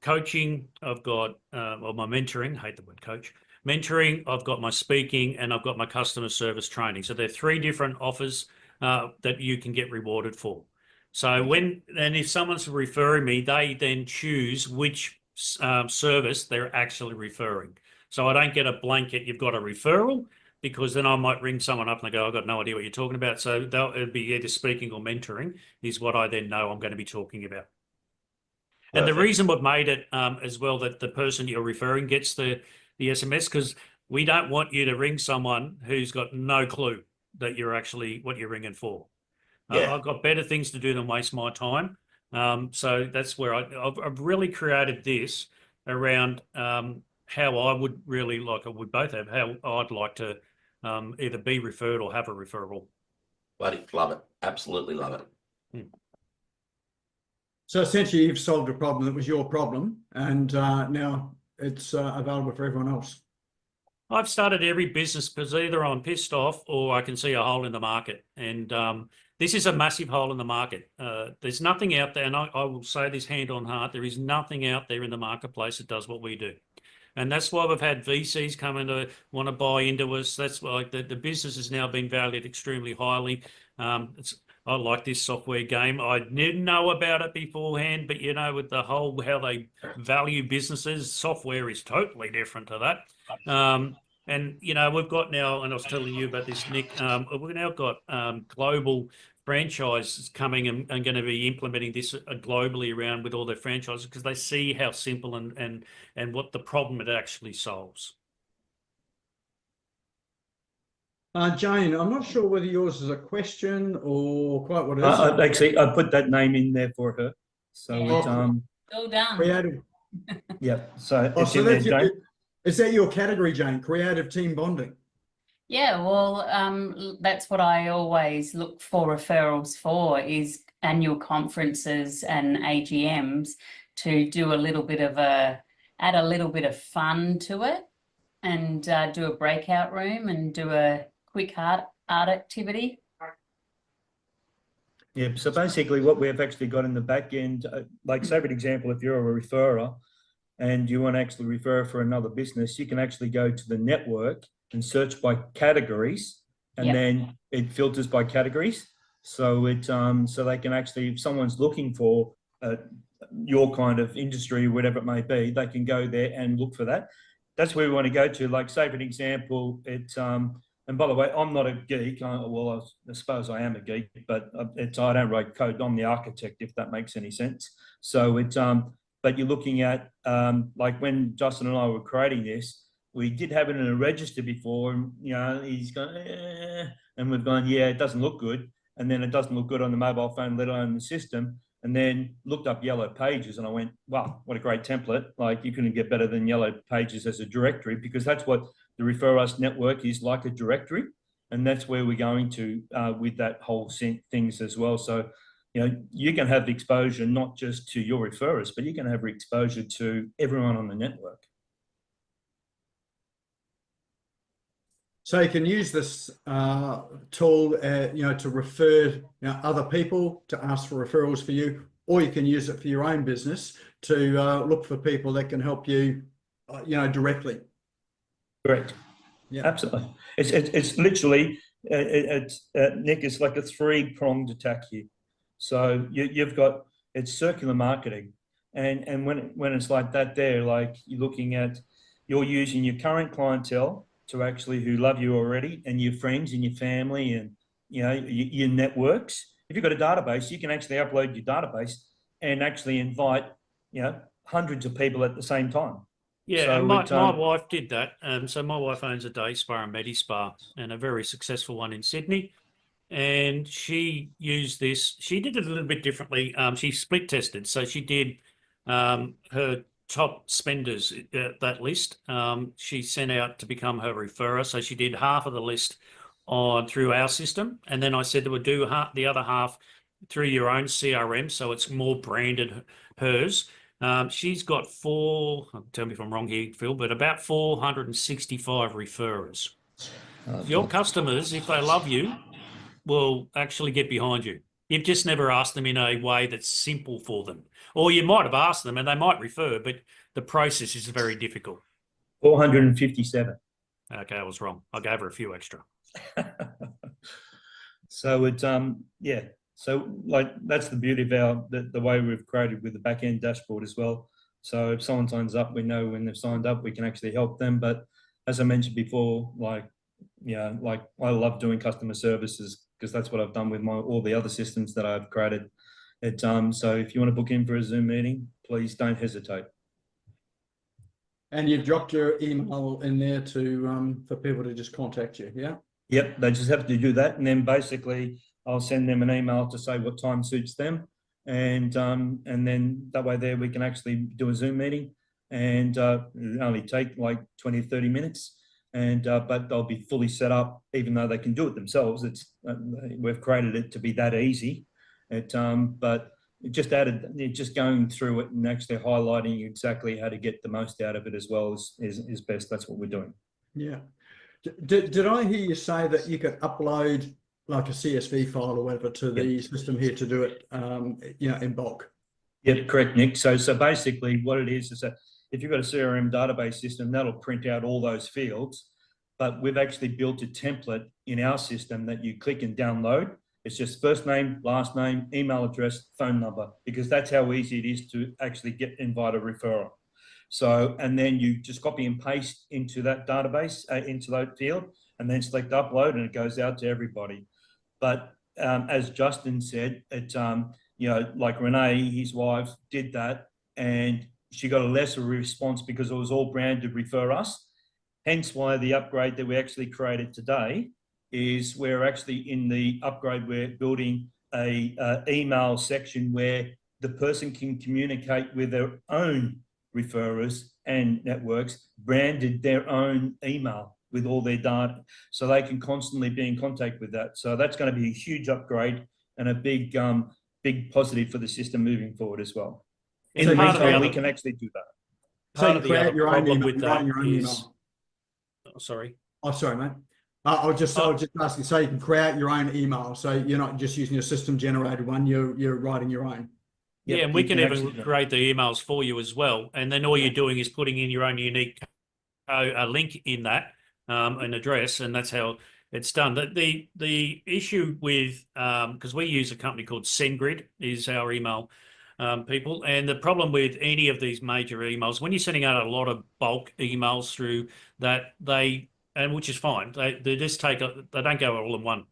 coaching, I've got my mentoring. Hate the word coach. Mentoring, I've got my speaking, and I've got my customer service training. So there are 3 different offers that you can get rewarded for. So if someone's referring me, they then choose which service they're actually referring. So I don't get a blanket, you've got a referral, because then I might ring someone up and they go, I've got no idea what you're talking about. So it'll be either speaking or mentoring is what I then know I'm going to be talking about. And the Perfect. reason we've made it as well that the person you're referring gets the SMS, because we don't want you to ring someone who's got no clue that you're actually what you're ringing for. Yeah. I've got better things to do than waste my time. So that's where I've really created this around how I would really like, we both have, how I'd like to either be referred or have a referral. Bloody love it. Absolutely love it. So essentially, you've solved a problem that was your problem, and now it's available for everyone else. I've started every business because either I'm pissed off or I can see a hole in the market. And this is a massive hole in the market. There's nothing out there, and I will say this hand on heart, there is nothing out there in the marketplace that does what we do. And that's why we've had VCs come in to want to buy into us. That's why the business is now being valued extremely highly. I like this software game. I didn't know about it beforehand, but you know, with the whole how they value businesses, software is totally different to that. And you know, we've got now, and I was telling you about this, Nick. We've now got global franchises coming and going to be implementing this globally around with all their franchises because they see how simple and what the problem it actually solves. Jane, I'm not sure whether yours is a question or quite what it is. Actually, I put that name in there for her. So Yeah. it's Well done. Creative. yeah. So Oh, it's so in there, that's Jane. is that your category, Jane? Creative team bonding. Yeah, well, that's what I always look for referrals for is annual conferences and AGMs to do a little bit of add a little bit of fun to it and do a breakout room and do a quick art activity. Yeah, so basically what we've actually got in the back end, like say for example, if you're a referrer and you want to actually refer for another business, you can actually go to the network and search by categories, and Yep. then it filters by categories. So it so they can actually, if someone's looking for your kind of industry, whatever it may be, they can go there and look for that. That's where we want to go to. Like say for an example, it's and by the way, I'm not a geek. Well, I suppose I am a geek, but I don't write code. I'm the architect, if that makes any sense. So it's but you're looking at like when Justin and I were creating this, we did have it in a register before, and you know he's going, and we've gone, yeah, it doesn't look good, and then it doesn't look good on the mobile phone, let alone the system. And then looked up Yellow Pages, and I went, wow, what a great template! Like you couldn't get better than Yellow Pages as a directory, because that's what the Refer Us network is, like a directory, and that's where we're going to with that whole things as well. So, you know, you can have exposure not just to your referrers, but you can have exposure to everyone on the network. So you can use this tool, you know, to refer other people to ask for referrals for you, or you can use it for your own business to look for people that can help you, you know, directly. Correct. Yeah, Absolutely. It's literally Nick. It's like a three-pronged attack here. So you've got it's circular marketing, and when it's like that, there, like you're using your current clientele to actually who love you already, and your friends and your family, and you know your networks. If you've got a database, you can actually upload your database and actually invite hundreds of people at the same time. Yeah, So and my wife did that. So my wife owns a day spa and medi spa, and a very successful one in Sydney. And she used this. She did it a little bit differently. She split tested. So she did her top spenders, that list. She sent out to become her referrer. So she did half of the list through our system. And then I said to her, do the other half through your own CRM. So it's more branded hers. She's got tell me if I'm wrong here, Phil, but about 465 referrers. Your customers, if they love you, will actually get behind you. You've just never asked them in a way that's simple for them. Or you might have asked them and they might refer, but the process is very difficult. 457. Okay, I was wrong. I gave her a few extra. So it's yeah. So like that's the beauty of the way we've created with the back end dashboard as well. So if someone signs up, we know when they've signed up, we can actually help them. But as I mentioned before, like I love doing customer services because that's what I've done with all the other systems that I've created. So if you want to book in for a Zoom meeting, please don't hesitate. And you've dropped your email in there to for people to just contact you, yeah? Yep, they just have to do that, and then basically I'll send them an email to say what time suits them, and then that way there we can actually do a Zoom meeting, and it'll only take like 20 or 30 minutes, and but they'll be fully set up, even though they can do it themselves. It's we've created it to be that easy. But it just just going through it and actually highlighting exactly how to get the most out of it as well is best. That's what we're doing. Yeah. Did I hear you say that you could upload like a CSV file or whatever to the system here to do it, in bulk? Yeah, correct, Nick. So basically what it is that if you've got a CRM database system, that'll print out all those fields, but we've actually built a template in our system that you click and download. It's just first name, last name, email address, phone number, because that's how easy it is to actually invite a referral. So, and then you just copy and paste into that database, into that field, and then select upload, and it goes out to everybody. But as Justin said, like Renee, his wife, did that, and she got a lesser response because it was all branded Refer Us. Hence why the upgrade that we actually created today is we're actually in the upgrade, we're building a email section where the person can communicate with their own referrers and networks, branded their own email with all their data, so they can constantly be in contact with that. So that's going to be a huge upgrade and a big positive for the system moving forward as well. In the meantime, we can actually do that. Part of the other problem with that is, email. Sorry. Oh, sorry, mate. I was just asking, so you can create your own email. So you're not just using a system generated one, you're writing your own. Yeah, and we can even create the emails for you as well. And then all you're doing is putting in your own unique link in that, an address, and that's how it's done. The issue with, because we use a company called SendGrid, is our email people, and the problem with any of these major emails, when you're sending out a lot of bulk emails through that, and which is fine, they just they don't go all in one.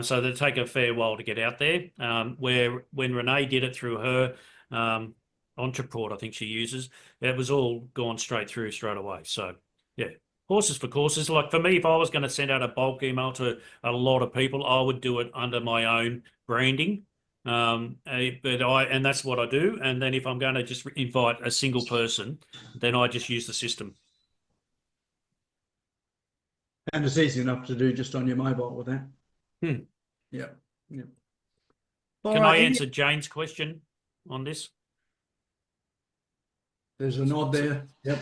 So they take a fair while to get out there. Where when Renee did it through her Entreport, I think she uses, it was all gone straight through straight away. So yeah, horses for courses. Like for me, if I was going to send out a bulk email to a lot of people, I would do it under my own branding. And that's what I do. And then if I'm going to just invite a single person, then I just use the system. And it's easy enough to do just on your mobile with that. Yeah. Can I answer Jane's question on this? There's a nod there. Yep.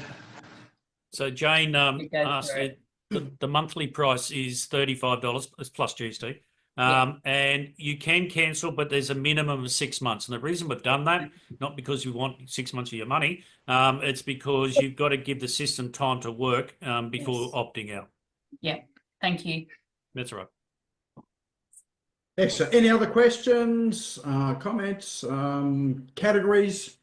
So Jane asked, the monthly price is $35 plus GST. And you can cancel, but there's a minimum of 6 months. And the reason we've done that, not because we want 6 months of your money, it's because you've got to give the system time to work before opting out. Yeah, thank you. That's right. Excellent. Any other questions, comments, categories?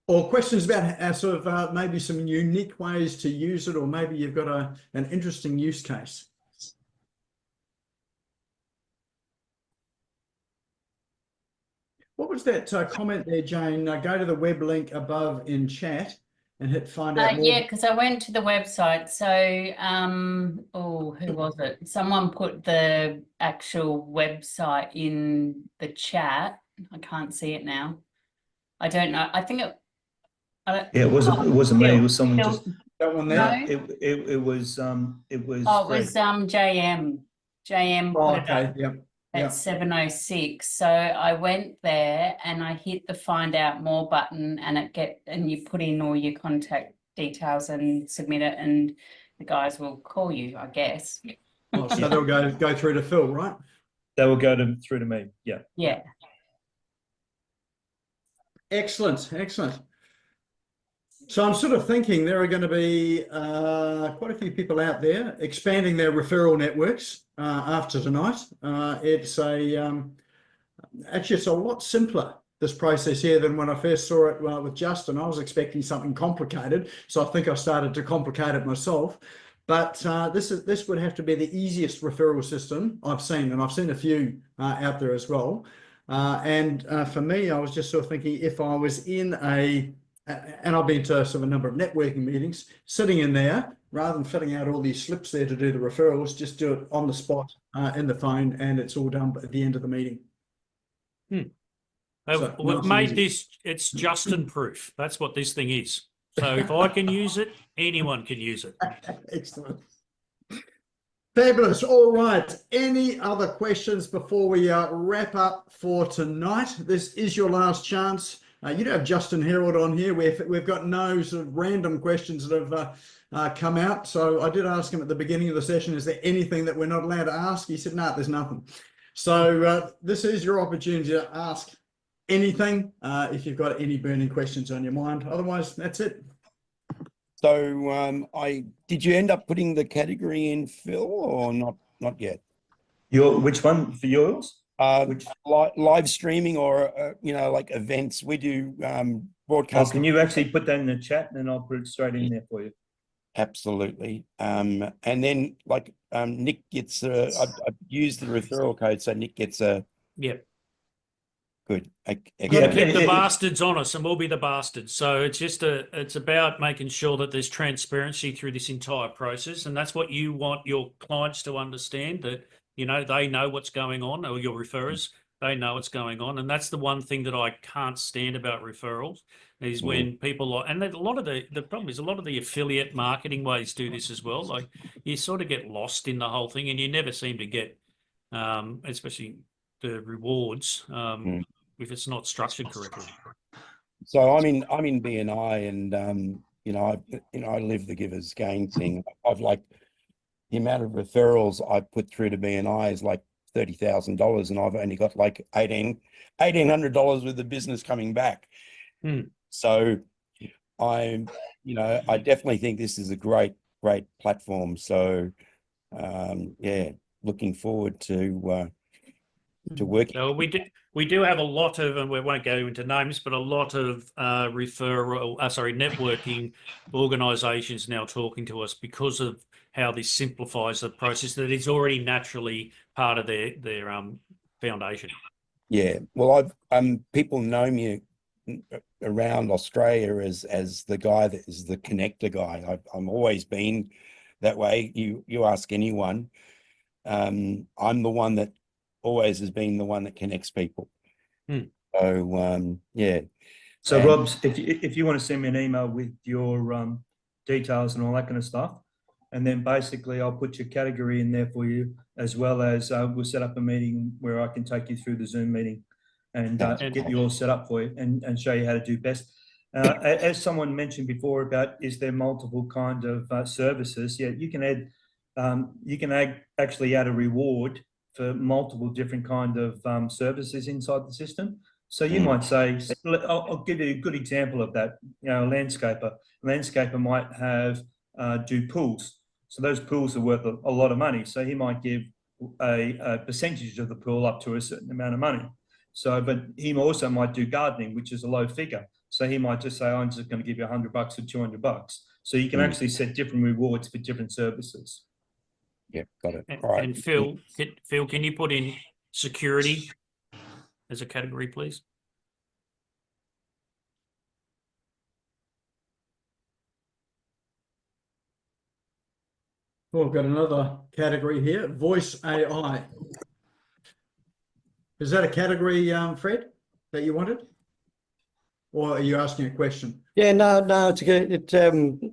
Or questions about sort of maybe some unique ways to use it, or maybe you've got an interesting use case? What was that comment there, Jane? Go to the web link above in chat and hit find out more. Yeah, because I went to the website. So, who was it? Someone put the actual website in the chat. I can't see it now. I don't know. I think it. It wasn't me. It was someone just. That one there. No? It was. Oh, it was JM. JM. Oh, okay. Yep. At 7:06. So I went there and I hit the find out more button, and you put in all your contact details and submit it, and the guys will call you, I guess. Oh, so they'll go through to Phil, right? They will go through to me. Yeah. Yeah. Excellent. So I'm sort of thinking there are going to be quite a few people out there expanding their referral networks after tonight. It's a lot simpler, this process here, than when I first saw it with Justin. I was expecting something complicated, so I think I started to complicate it myself. But this would have to be the easiest referral system I've seen, and I've seen a few out there as well. For me, I was just sort of thinking if I was in and I've been to sort of a number of networking meetings, sitting in there, rather than filling out all these slips there to do the referrals, just do it on the spot in the phone, and it's all done at the end of the meeting. So We've nice and made easy. this, it's Justin proof. That's what this thing is. So if I can use it, anyone can use it. Excellent. Fabulous. All right. Any other questions before we wrap up for tonight? This is your last chance. You do have Justin Herald on here. We've got no sort of random questions that have come out. So I did ask him at the beginning of the session, is there anything that we're not allowed to ask? He said, no, there's nothing. So this is your opportunity to ask anything if you've got any burning questions on your mind. Otherwise, that's it. So did you end up putting the category in, Phil, or not yet? Which one for yours? Which live streaming or like events? We do broadcast. Can you actually put that in the chat, and then I'll put it straight in there for you? Absolutely. And then like Nick gets I've used the referral code, so Nick gets a good. Got to keep the bastards on us, and we'll be the bastards. So it's about making sure that there's transparency through this entire process, and that's what you want your clients to understand, that they know what's going on, or your referrers, they know what's going on. And that's the one thing that I can't stand about referrals is when people and a lot of the problem is a lot of the affiliate marketing ways do this as well. Like you sort of get lost in the whole thing, and you never seem to get, especially the rewards, if it's not structured correctly. So I'm in BNI, and I live the giver's gain thing. I've like the amount of referrals I put through to BNI is like $30,000, and I've only got like $1,800 with the business coming back. So I definitely think this is a great platform. So looking forward to working. So we do have a lot of, and we won't go into names, but a lot of networking organisations now talking to us because of how this simplifies the process that is already naturally part of their foundation. Yeah, well, people know me around Australia as the guy that is the connector guy. I'm always been that way. You ask anyone, I'm the one that always has been the one that connects people. So So Rob, if you want to send me an email with your details and all that kind of stuff, and then basically I'll put your category in there for you, as well as we'll set up a meeting where I can take you through the Zoom meeting and get you all set up for you and show you how to do best. As someone mentioned before about, is there multiple kind of services? Yeah, you can actually add a reward for multiple different kind of services inside the system. So you might say, I'll give you a good example of that. A landscaper might have do pools. So those pools are worth a lot of money. So he might give a percentage of the pool up to a certain amount of money. So, but he also might do gardening, which is a low figure. So he might just say, I'm just going to give you $100 or $200. So you can actually set different rewards for different services. Yeah, got it. And, all right. And Phil, can you put in security as a category, please? Well, we've got another category here, voice AI. Is that a category, Fred, that you wanted? Or are you asking a question? Yeah, no, it's good.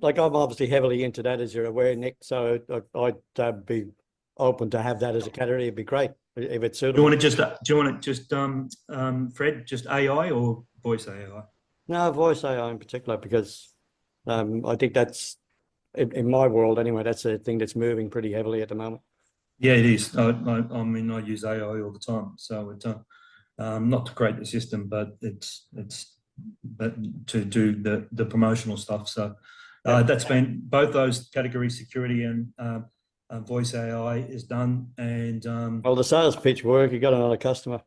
Like I'm obviously heavily into that, as you're aware, Nick. So I'd be open to have that as a category. It'd be great if it's suitable. Do you want it just Fred, just AI or voice AI? No, voice AI in particular, because I think that's in my world anyway. That's a thing that's moving pretty heavily at the moment. Yeah, it is. I mean, I use AI all the time. So it's not to create the system, but it's to do the promotional stuff. So that's been both those categories, security and voice AI is done. And well, the sales pitch work. You got another customer.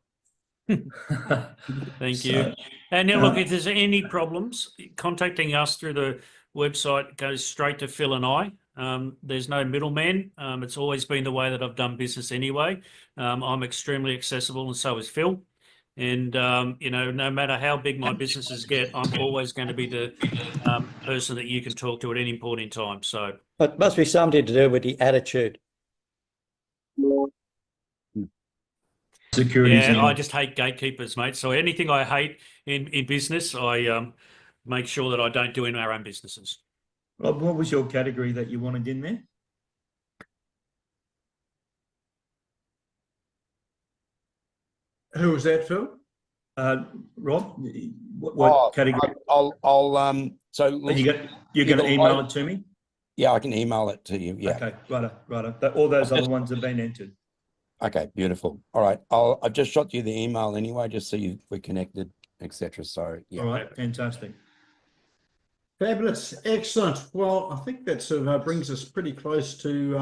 Thank you. And now, look, if there's any problems, contacting us through the website goes straight to Phil and I. There's no middleman. It's always been the way that I've done business anyway. I'm extremely accessible, and so is Phil. And, no matter how big my businesses get, I'm always going to be the person that you can talk to at any point in time. So It must be something to do with the attitude. Securities. yeah, I just hate gatekeepers, mate. So anything I hate in business, I make sure that I don't do in our own businesses. Rob, what was your category that you wanted in there? Who was that, Phil? Rob, what category? So Are you you're going to email it to me? Yeah, I can email it to you. Yeah. Okay, righto. All those other ones have been entered. Okay, beautiful. All right. I've just shot you the email anyway, just so we're connected, etc. So yeah. All right, fantastic. Fabulous, excellent. Well, I think that sort of brings us pretty close to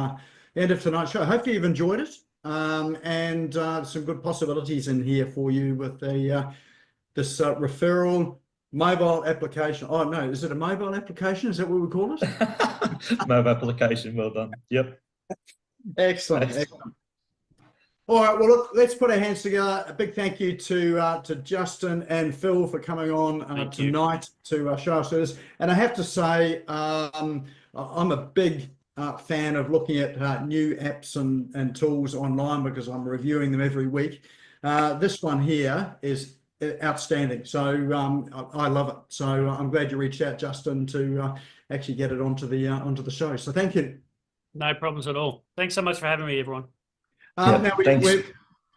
the end of tonight's show. Hopefully you've enjoyed it, and some good possibilities in here for you with this referral mobile application. Oh no, is it a mobile application? Is that what we call it? Mobile application, well done. Yep. Excellent. Excellent. All right, well, look, let's put our hands together. A big thank you to Justin and Phil for coming on tonight to show us this. And I have to say, I'm a big fan of looking at new apps and tools online because I'm reviewing them every week. This one here is outstanding. So I love it. So I'm glad you reached out, Justin, to actually get it onto the show. So thank you. No problems at all. Thanks so much for having me, everyone. Now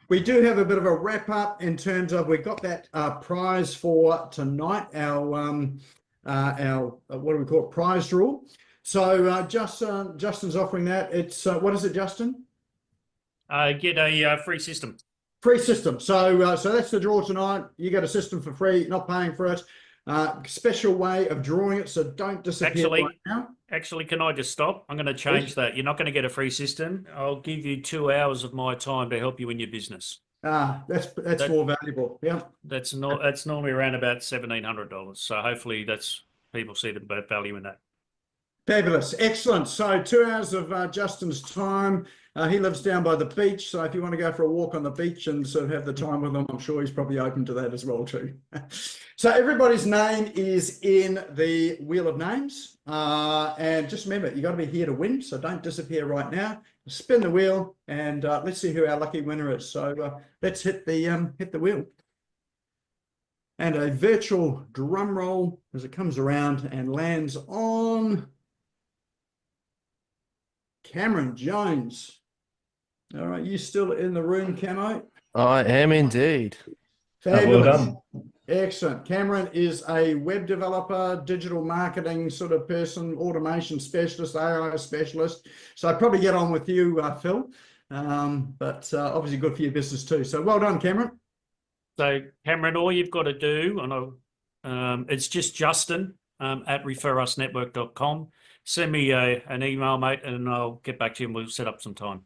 we do have a bit of a wrap up in terms of we've got that prize for tonight, our what do we call it, prize draw. So Justin's offering that. It's what is it, Justin? Get a free system. Free system. So that's the draw tonight. You get a system for free, not paying for it. Special way of drawing it, so don't disappear right now. Actually, can I just stop? I'm going to change that. You're not going to get a free system. I'll give you 2 hours of my time to help you in your business. That's more valuable. Yeah. That's normally around about $1,700. So hopefully people see the value in that. Fabulous. Excellent. So 2 hours of Justin's time. He lives down by the beach. So if you want to go for a walk on the beach and sort of have the time with him, I'm sure he's probably open to that as well too. So everybody's name is in the wheel of names. And just remember, you got to be here to win. So don't disappear right now. Spin the wheel and let's see who our lucky winner is. So let's hit the wheel. And a virtual drum roll as it comes around and lands on Cameron Jones. All right, you still in the room, Camo? I am indeed. Fabulous. Well done. Excellent. Cameron is a web developer, digital marketing sort of person, automation specialist, AI specialist. So I probably get on with you, Phil, but obviously good for your business too. So well done, Cameron. So Cameron, all you've got to do, it's just Justin at referralsnetwork.com. Send me an email, mate, and I'll get back to you and we'll set up some time.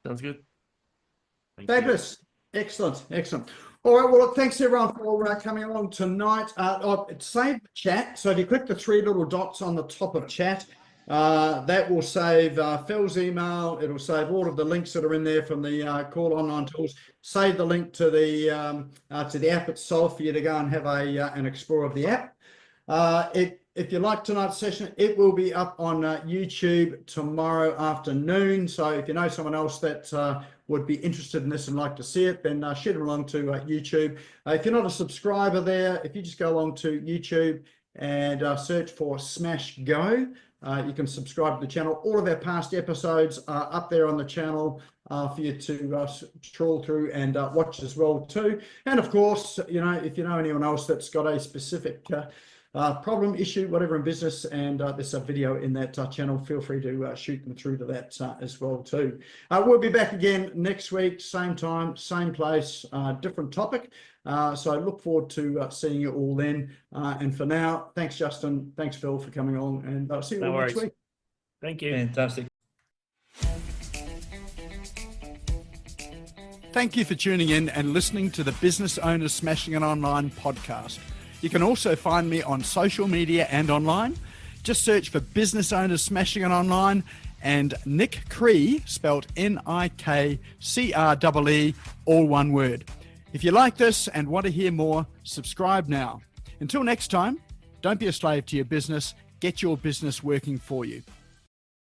Sounds good. Fabulous. Excellent. Excellent. All right. Well, look, thanks everyone for coming along tonight. Save the chat. So if you click the 3 little dots on the top of chat, that will save Phil's email. It'll save all of the links that are in there from the Call Online Tools. Save the link to the app itself for you to go and have an explore of the app. If you like tonight's session, it will be up on YouTube tomorrow afternoon. So if you know someone else that would be interested in this and like to see it, then share them along to YouTube. If you're not a subscriber there, if you just go along to YouTube and search for Smash Go, you can subscribe to the channel. All of our past episodes are up there on the channel for you to trawl through and watch as well too. And of course, if you know anyone else that's got a specific problem, issue, whatever in business, and there's a video in that channel, feel free to shoot them through to that as well too. We'll be back again next week, same time, same place, different topic. So I look forward to seeing you all then. And for now, thanks Justin, thanks Phil for coming on, and I'll see you all next week. Thank you. Fantastic. Thank you for tuning in and listening to the Business Owners Smashing It Online podcast. You can also find me on social media and online. Just search for Business Owners Smashing It Online and Nick Cree, spelled Nickcree, all one word. If you like this and want to hear more, subscribe now. Until next time, don't be a slave to your business. Get your business working for you.